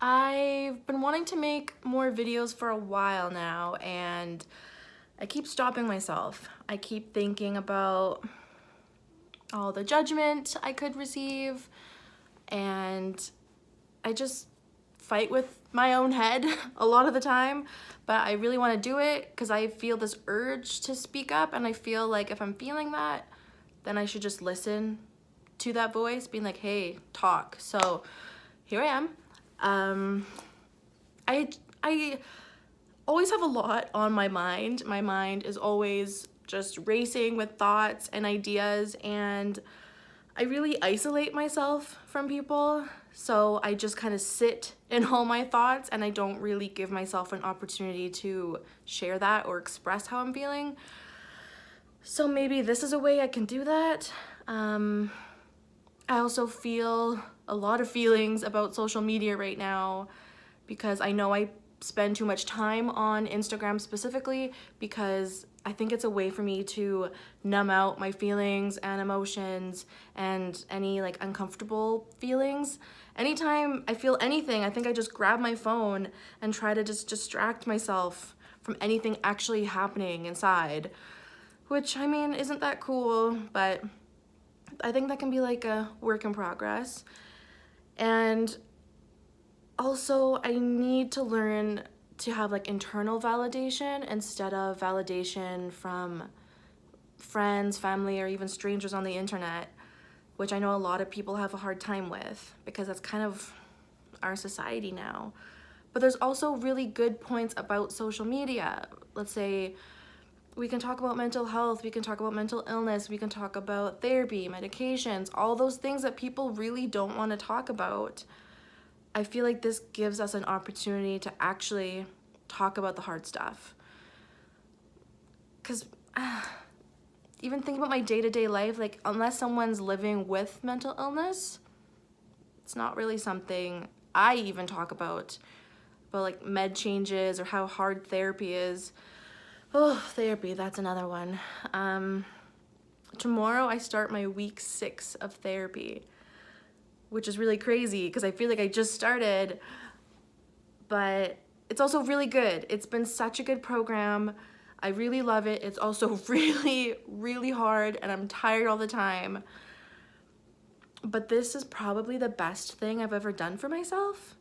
I've been wanting to make more videos for a while now, and I keep stopping myself. I keep thinking about all the judgment I could receive, and I just fight with my own head a lot of the time, but I really want to do it because I feel this urge to speak up, and I feel like if I'm feeling that, then I should just listen to that voice being like, hey, talk. So here I am. I always have a lot on my mind. My mind is always just racing with thoughts and ideas, and I really isolate myself from people. So I just kind of sit in all my thoughts, and I don't really give myself an opportunity to share that or express how I'm feeling. So maybe this is a way I can do that. I also feel a lot of feelings about social media right now because I know I spend too much time on Instagram specifically because I think it's a way for me to numb out my feelings and emotions and any like uncomfortable feelings. Anytime I feel anything, I think I just grab my phone and try to just distract myself from anything actually happening inside, which I mean isn't that cool, but I think that can be like a work in progress. And also I need to learn to have like internal validation instead of validation from friends, family, or even strangers on the internet, which I know a lot of people have a hard time with because that's kind of our society now. But there's also really good points about social media. Let's say we can talk about mental health, we can talk about mental illness, we can talk about therapy, medications, all those things that people really don't want to talk about. I feel like this gives us an opportunity to actually talk about the hard stuff. Because even think about my day-to-day life, like unless someone's living with mental illness, it's not really something I even talk about like med changes or how hard therapy is. Oh, therapy, that's another one. Tomorrow I start my week 6 of therapy, which is really crazy because I feel like I just started, but it's also really good. It's been such a good program. I really love it. It's also really, really hard, and I'm tired all the time. But this is probably the best thing I've ever done for myself.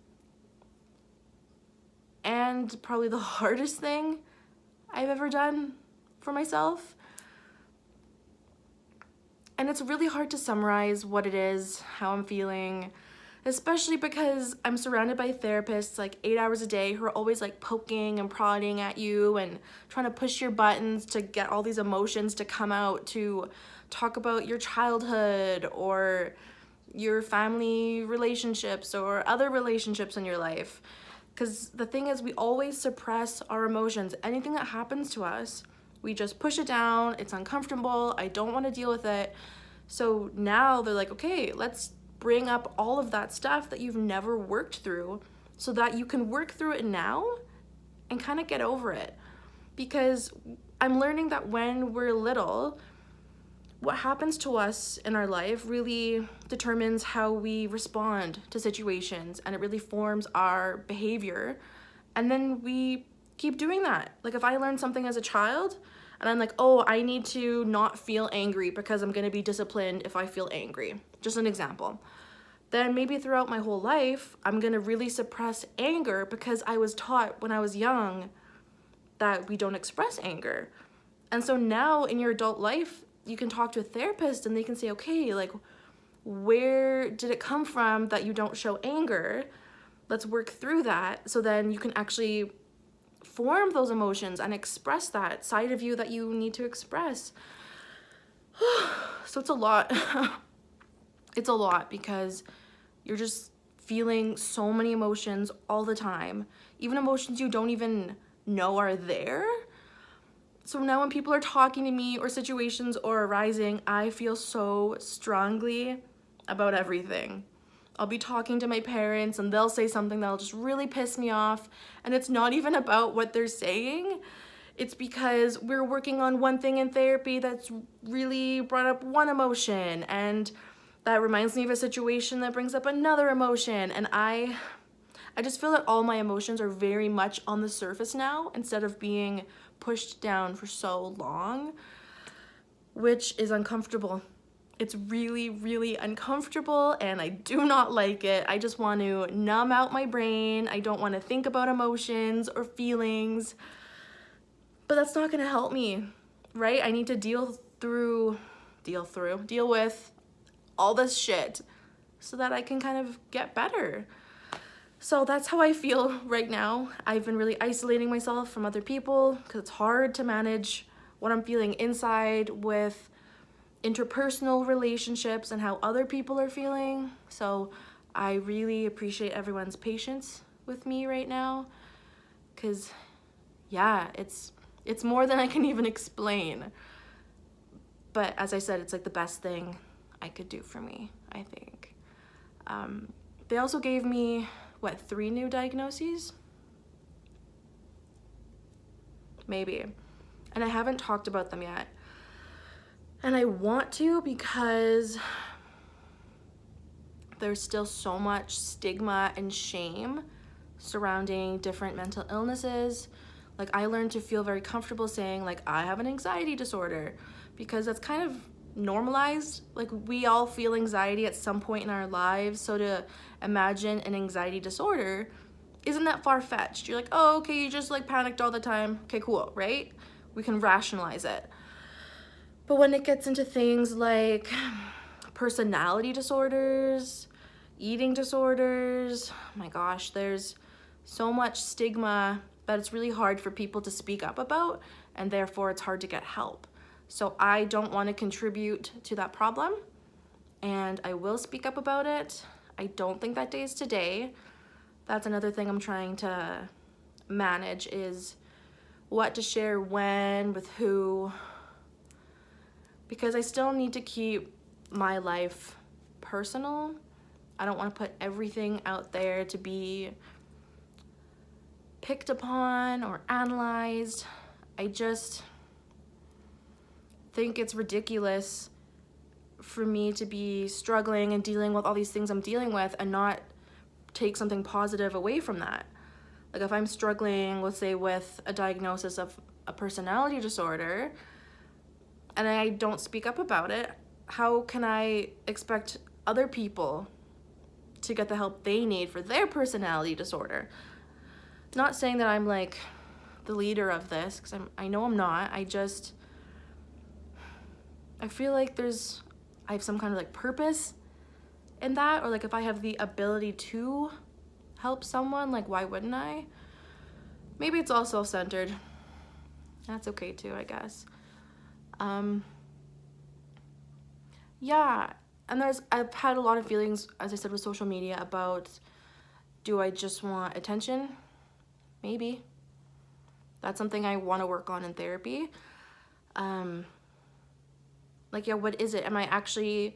And probably the hardest thing I've ever done for myself. And it's really hard to summarize what it is, how I'm feeling, especially because I'm surrounded by therapists like 8 hours a day who are always like poking and prodding at you and trying to push your buttons to get all these emotions to come out, to talk about your childhood or your family relationships or other relationships in your life. Because the thing is, we always suppress our emotions. Anything that happens to us, we just push it down. It's uncomfortable. I don't want to deal with it. So now they're like, okay, let's bring up all of that stuff that you've never worked through so that you can work through it now and kind of get over it. Because I'm learning that when we're little, what happens to us in our life really determines how we respond to situations, and it really forms our behavior. And then we keep doing that. Like if I learned something as a child and I'm like, oh, I need to not feel angry because I'm going to be disciplined if I feel angry. Just an example. Then maybe throughout my whole life, I'm going to really suppress anger because I was taught when I was young that we don't express anger. And so now in your adult life, you can talk to a therapist and they can say, okay, like, where did it come from that you don't show anger? Let's work through that so then you can actually form those emotions and express that side of you that you need to express. So it's a lot. It's a lot because you're just feeling so many emotions all the time, even emotions you don't even know are there. So now when people are talking to me or situations are arising, I feel so strongly about everything. I'll be talking to my parents and they'll say something that'll just really piss me off. And it's not even about what they're saying. It's because we're working on one thing in therapy that's really brought up one emotion, and that reminds me of a situation that brings up another emotion. And I I just feel that all my emotions are very much on the surface now instead of being pushed down for so long, which is uncomfortable. It's really, really uncomfortable and I do not like it. I just want to numb out my brain. I don't want to think about emotions or feelings, but that's not going to help me, right? I need to deal with all this shit so that I can kind of get better. So that's how I feel right now. I've been really isolating myself from other people because it's hard to manage what I'm feeling inside with interpersonal relationships and how other people are feeling. So I really appreciate everyone's patience with me right now because yeah, it's more than I can even explain. But as I said, it's like the best thing I could do for me, I think. They also gave me 3 new diagnoses? Maybe. And I haven't talked about them yet. And I want to because there's still so much stigma and shame surrounding different mental illnesses. Like I learned to feel very comfortable saying like I have an anxiety disorder because that's kind of normalized. Like we all feel anxiety at some point in our lives, so to imagine an anxiety disorder isn't that far-fetched. You're like, oh, okay, you just like panicked all the time. Okay, cool, right? We can rationalize it. But when it gets into things like personality disorders, eating disorders, oh my gosh, there's so much stigma that it's really hard for people to speak up about, and therefore it's hard to get help. So I don't want to contribute to that problem, and I will speak up about it. I don't think that day is today. That's another thing I'm trying to manage, is what to share when, with who, because I still need to keep my life personal. I don't want to put everything out there to be picked upon or analyzed. I just think it's ridiculous for me to be struggling and dealing with all these things I'm dealing with and not take something positive away from that. Like if I'm struggling, let's say, with a diagnosis of a personality disorder and I don't speak up about it, how can I expect other people to get the help they need for their personality disorder? Not saying that I'm like the leader of this, because I know I'm not. I feel like I have some kind of like purpose in that, or like if I have the ability to help someone, like why wouldn't I? Maybe it's all self-centered. That's okay too, I guess. Yeah, and I've had a lot of feelings, as I said, with social media about, do I just want attention? Maybe. That's something I want to work on in therapy. Like, yeah, what is it? Am I actually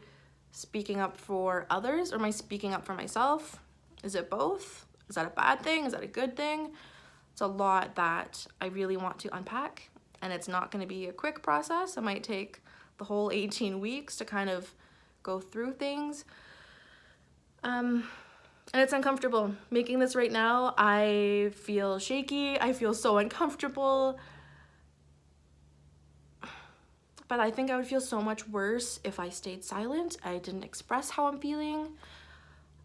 speaking up for others, or am I speaking up for myself? Is it both? Is that a bad thing? Is that a good thing? It's a lot that I really want to unpack, and it's not going to be a quick process. It might take the whole 18 weeks to kind of go through things. And it's uncomfortable. Making this right now, I feel shaky. I feel so uncomfortable. But I think I would feel so much worse if I stayed silent. I didn't express how I'm feeling.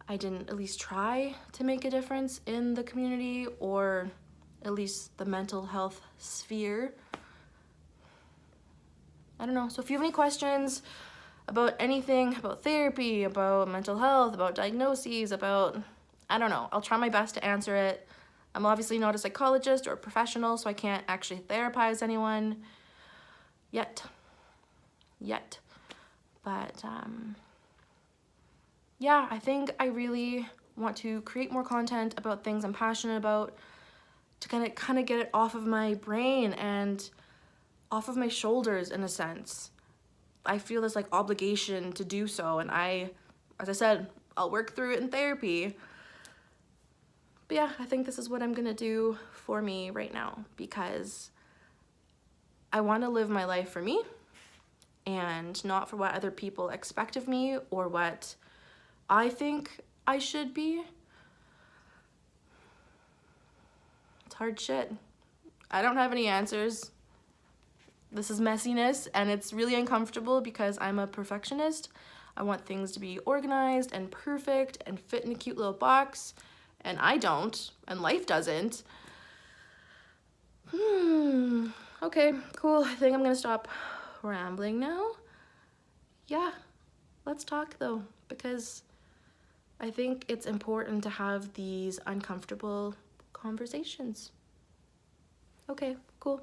I didn't at least try to make a difference in the community, or at least the mental health sphere. I don't know. So if you have any questions about anything, about therapy, about mental health, about diagnoses, about, I don't know, I'll try my best to answer it. I'm obviously not a psychologist or a professional, so I can't actually therapize anyone yet. But yeah, I think I really want to create more content about things I'm passionate about, to kind of get it off of my brain and off of my shoulders, in a sense. I feel this like obligation to do so, and as I said, I'll work through it in therapy. But yeah, I think this is what I'm gonna do for me right now, because I want to live my life for me and not for what other people expect of me or what I think I should be. hard shit. I don't have any answers. This is messiness, and it's really uncomfortable because I'm a perfectionist. I want things to be organized and perfect and fit in a cute little box, and I don't, and life doesn't. Okay, cool. I think I'm gonna stop rambling now. Yeah, let's talk though, because I think it's important to have these uncomfortable conversations. Okay, cool.